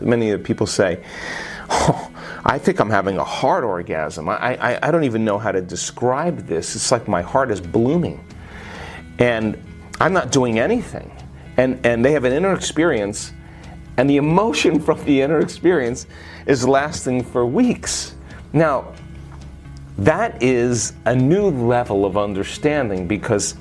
Many people say, oh, I think I'm having a heart orgasm. I don't even know how to describe this. It's like my heart is blooming. And I'm not doing anything. And they have an inner experience, and the emotion from the inner experience is lasting for weeks. Now, that is a new level of understanding because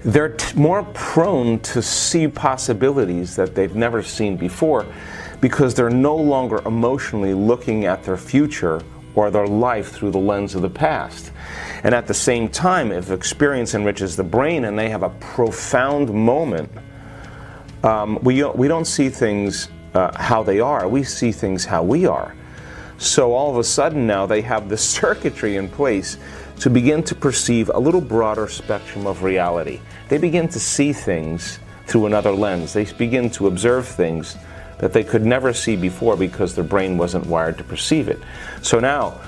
they're more prone to see possibilities that they've never seen before because they're no longer emotionally looking at their future or their life through the lens of the past. And at the same time, if experience enriches the brain and they have a profound moment, we don't see things how they are, we see things how we are. So all of a sudden now they have the circuitry in place to begin to perceive a little broader spectrum of reality. They begin to see things through another lens. They begin to observe things that they could never see before because their brain wasn't wired to perceive it. So now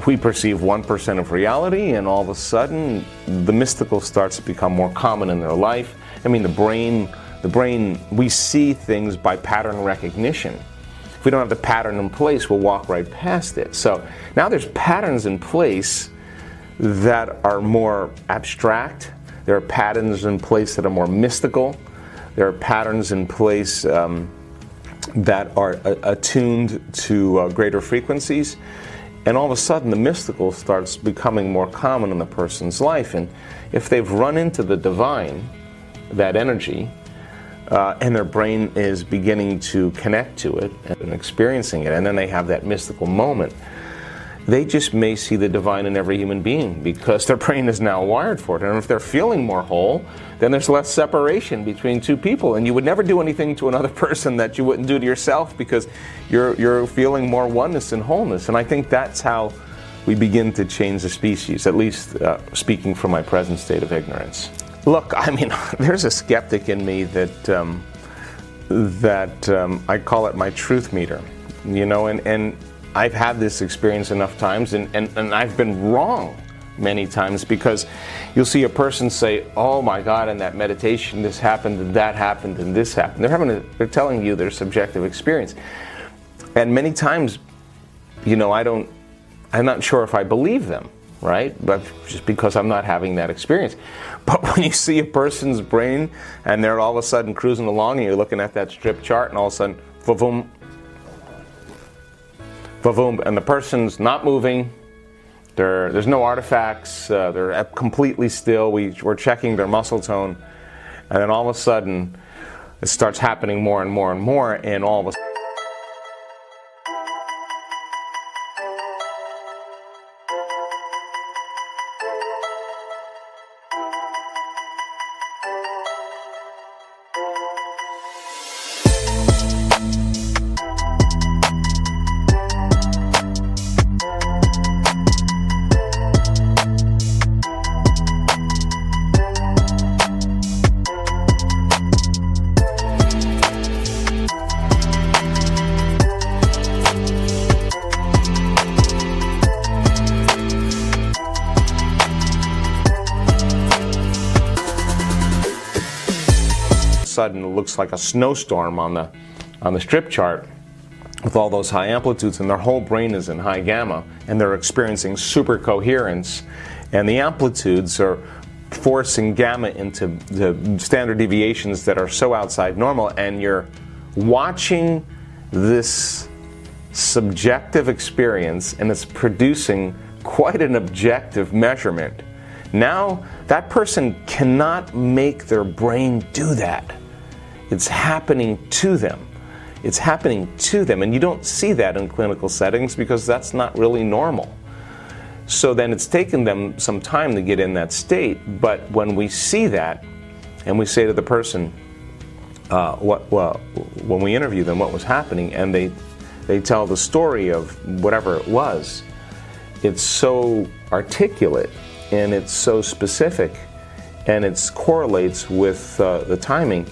we perceive 1% of reality, and all of a sudden the mystical starts to become more common in their life. I mean, the brain, we see things by pattern recognition. If we don't have the pattern in place, we'll walk right past it. So now there's patterns in place that are more abstract. There are patterns in place that are more mystical. There are patterns in place that are attuned to greater frequencies. And all of a sudden the mystical starts becoming more common in the person's life. And if they've run into the divine, that energy, and their brain is beginning to connect to it and experiencing it, and then they have that mystical moment, they just may see the divine in every human being because their brain is now wired for it. And if they're feeling more whole, then there's less separation between two people. And you would never do anything to another person that you wouldn't do to yourself because you're feeling more oneness and wholeness. And I think that's how we begin to change the species, at least speaking from my present state of ignorance. Look, I mean, there's a skeptic in me that I call it my truth meter, you know, and I've had this experience enough times, and I've been wrong many times because you'll see a person say, oh my God, in that meditation this happened and that happened and this happened. They're telling you their subjective experience. And many times, you know, I'm not sure if I believe them, right? But just because I'm not having that experience. But when you see a person's brain and they're all of a sudden cruising along and you're looking at that strip chart and all of a sudden, va-voom, and the person's not moving, there's no artifacts, they're completely still, we're checking their muscle tone, and then all of a sudden it starts happening more and more and more, and all of a sudden it looks like a snowstorm on the strip chart with all those high amplitudes, and their whole brain is in high gamma, and they're experiencing super coherence, and the amplitudes are forcing gamma into the standard deviations that are so outside normal, and you're watching this subjective experience, and it's producing quite an objective measurement. Now that person cannot make their brain do that. It's happening to them. It's happening to them, and you don't see that in clinical settings because that's not really normal. So then it's taken them some time to get in that state, but when we see that and we say to the person, when we interview them what was happening, and they tell the story of whatever it was, it's so articulate and it's so specific and it correlates with the timing.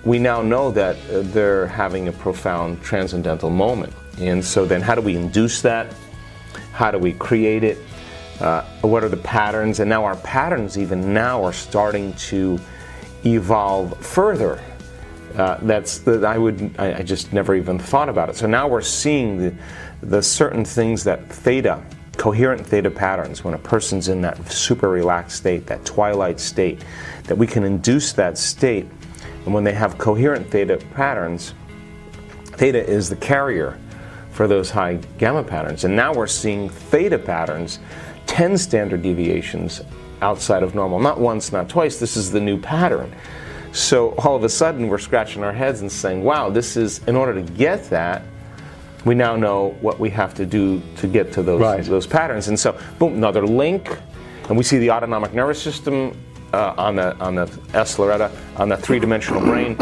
We now know that they're having a profound transcendental moment. And so then how do we induce that? How do we create it? What are the patterns? And now our patterns even now are starting to evolve further. I just never even thought about it. So now we're seeing the certain things that coherent theta patterns, when a person's in that super relaxed state, that twilight state, that we can induce that state. And when they have coherent theta patterns, theta is the carrier for those high gamma patterns. And now we're seeing theta patterns 10 standard deviations outside of normal. Not once, not twice. This is the new pattern. So all of a sudden we're scratching our heads and saying, wow, in order to get that, we now know what we have to do to get to those patterns. And so, boom, another link, and we see the autonomic nervous system on the S. Loretta, on the three-dimensional brain,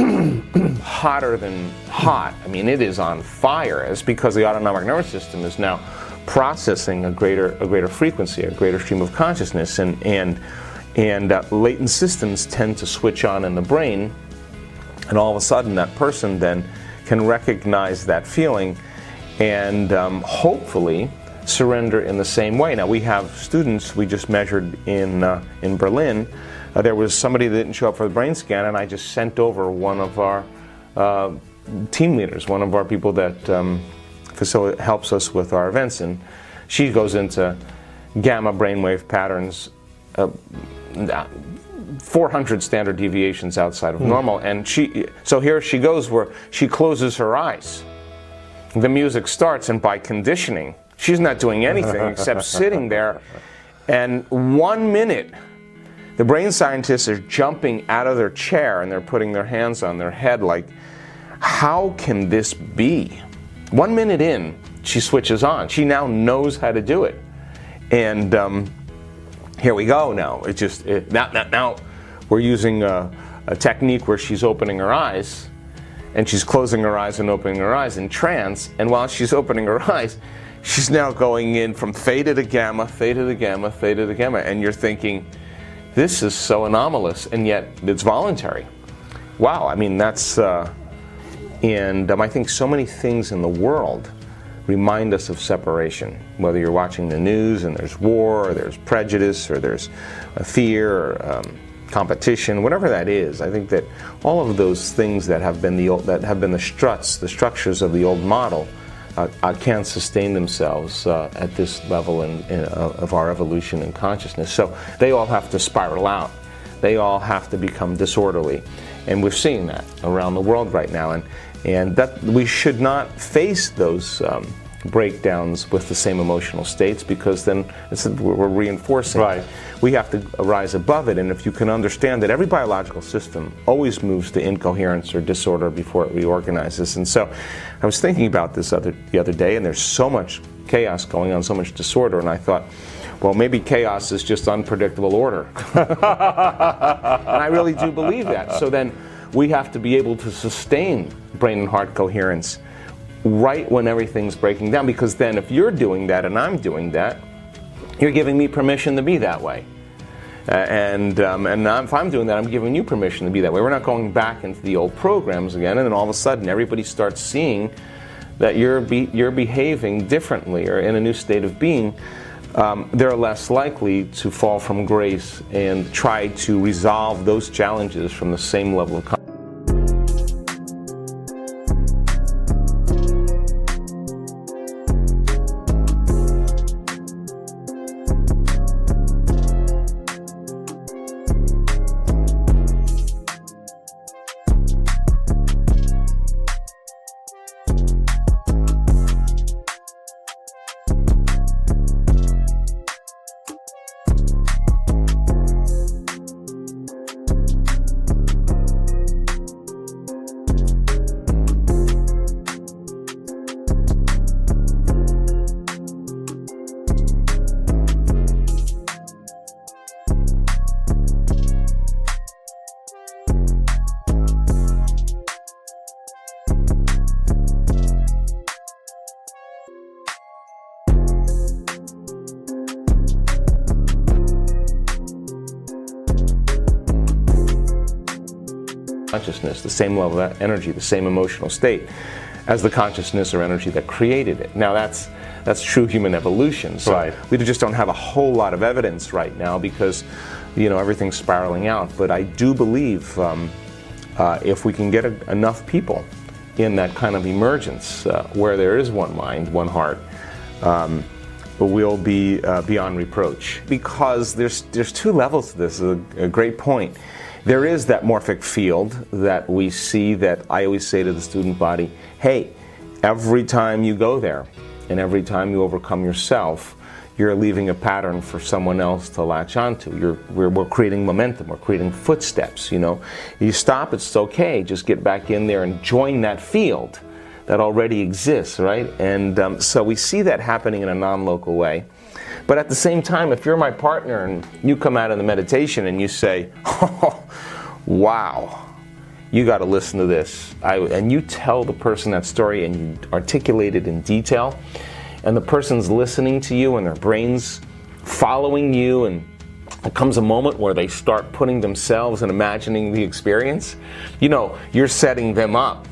hotter than hot. I mean, it is on fire. It's because the autonomic nervous system is now processing a greater frequency, a greater stream of consciousness, and latent systems tend to switch on in the brain, and all of a sudden that person then can recognize that feeling and hopefully surrender in the same way. Now we have students we just measured in Berlin. There was somebody that didn't show up for the brain scan, and I just sent over one of our team leaders, one of our people that helps us with our events, and she goes into gamma brainwave patterns, 400 standard deviations outside of normal, and so here she goes where she closes her eyes. The music starts, and by conditioning, she's not doing anything except sitting there, and 1 minute, the brain scientists are jumping out of their chair and they're putting their hands on their head like, how can this be? 1 minute in, she switches on. She now knows how to do it. And here we go now. Now we're using a technique where she's opening her eyes, and she's closing her eyes and opening her eyes in trance. And while she's opening her eyes, she's now going in from theta to gamma, theta to gamma, theta to gamma. And you're thinking, this is so anomalous, and yet it's voluntary. Wow, I mean, that's... I think so many things in the world remind us of separation. Whether you're watching the news and there's war, or there's prejudice, or there's fear, or competition, whatever that is, I think that all of those things that have been the structures of the old model, can't sustain themselves at this level of our evolution and consciousness. So they all have to spiral out. They all have to become disorderly, and we're seeing that around the world right now. And that we should not face those breakdowns with the same emotional states, because then we're reinforcing. Right. We have to rise above it, and if you can understand that every biological system always moves to incoherence or disorder before it reorganizes. And so I was thinking about this the other day, and there's so much chaos going on, so much disorder, and I thought, well, maybe chaos is just unpredictable order. And I really do believe that. So then we have to be able to sustain brain and heart coherence right when everything's breaking down, because then if you're doing that and I'm doing that, you're giving me permission to be that way. And if I'm doing that, I'm giving you permission to be that way. We're not going back into the old programs again, and then all of a sudden everybody starts seeing that you're behaving differently or in a new state of being. They're less likely to fall from grace and try to resolve those challenges from the same level of consciousness, the same level of energy, the same emotional state as the consciousness or energy that created it. Now that's true human evolution. So right. We just don't have a whole lot of evidence right now because everything's spiraling out. But I do believe if we can get enough people in that kind of emergence where there is one mind, one heart, we'll be beyond reproach. Because there's two levels to this. A great point. There is that morphic field that we see, that I always say to the student body, hey, every time you go there and every time you overcome yourself, you're leaving a pattern for someone else to latch onto. We're creating momentum, we're creating footsteps, you know. You stop, it's okay, just get back in there and join that field that already exists, right? And so we see that happening in a non-local way. But at the same time, if you're my partner and you come out of the meditation and you say, oh, wow, you got to listen to this, and you tell the person that story and you articulate it in detail, and the person's listening to you and their brain's following you, and there comes a moment where they start putting themselves and imagining the experience, you know, you're setting them up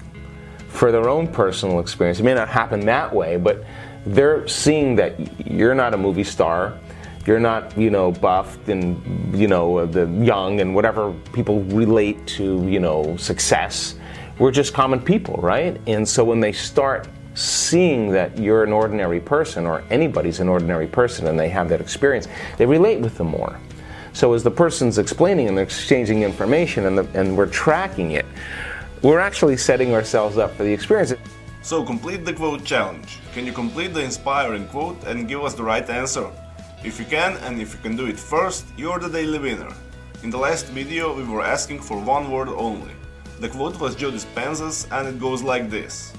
for their own personal experience. It may not happen that way, but they're seeing that you're not a movie star, you're not, you know, buffed and, you know, the young and whatever people relate to, you know, success. We're just common people, right? And so when they start seeing that you're an ordinary person, or anybody's an ordinary person, and they have that experience, they relate with them more. So as the person's explaining and they're exchanging information and we're tracking it, we're actually setting ourselves up for the experience. So complete the quote challenge. Can you complete the inspiring quote and give us the right answer? If you can, and if you can do it first, you're the daily winner. In the last video we were asking for one word only. The quote was Joe Dispenza's, and it goes like this.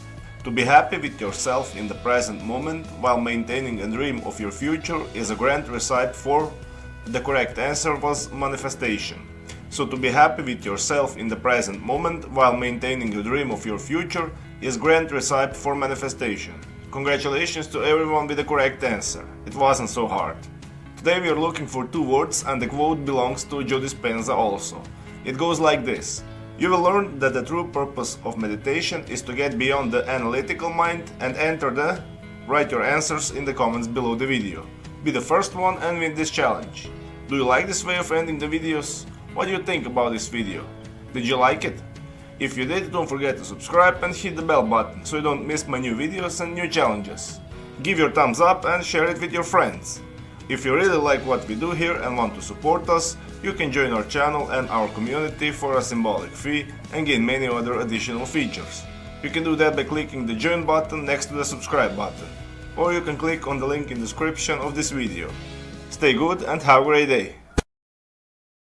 To be happy with yourself in the present moment while maintaining a dream of your future is a grand recipe for... The correct answer was manifestation. So to be happy with yourself in the present moment while maintaining a dream of your future is grand recipe for manifestation. Congratulations to everyone with the correct answer. It wasn't so hard. Today we are looking for two words, and the quote belongs to Joe Dispenza also. It goes like this. You will learn that the true purpose of meditation is to get beyond the analytical mind and enter the... Write your answers in the comments below the video. Be the first one and win this challenge. Do you like this way of ending the videos? What do you think about this video? Did you like it? If you did, don't forget to subscribe and hit the bell button so you don't miss my new videos and new challenges. Give your thumbs up and share it with your friends. If you really like what we do here and want to support us, you can join our channel and our community for a symbolic fee and gain many other additional features. You can do that by clicking the join button next to the subscribe button, or you can click on the link in the description of this video. Stay good and have a great day!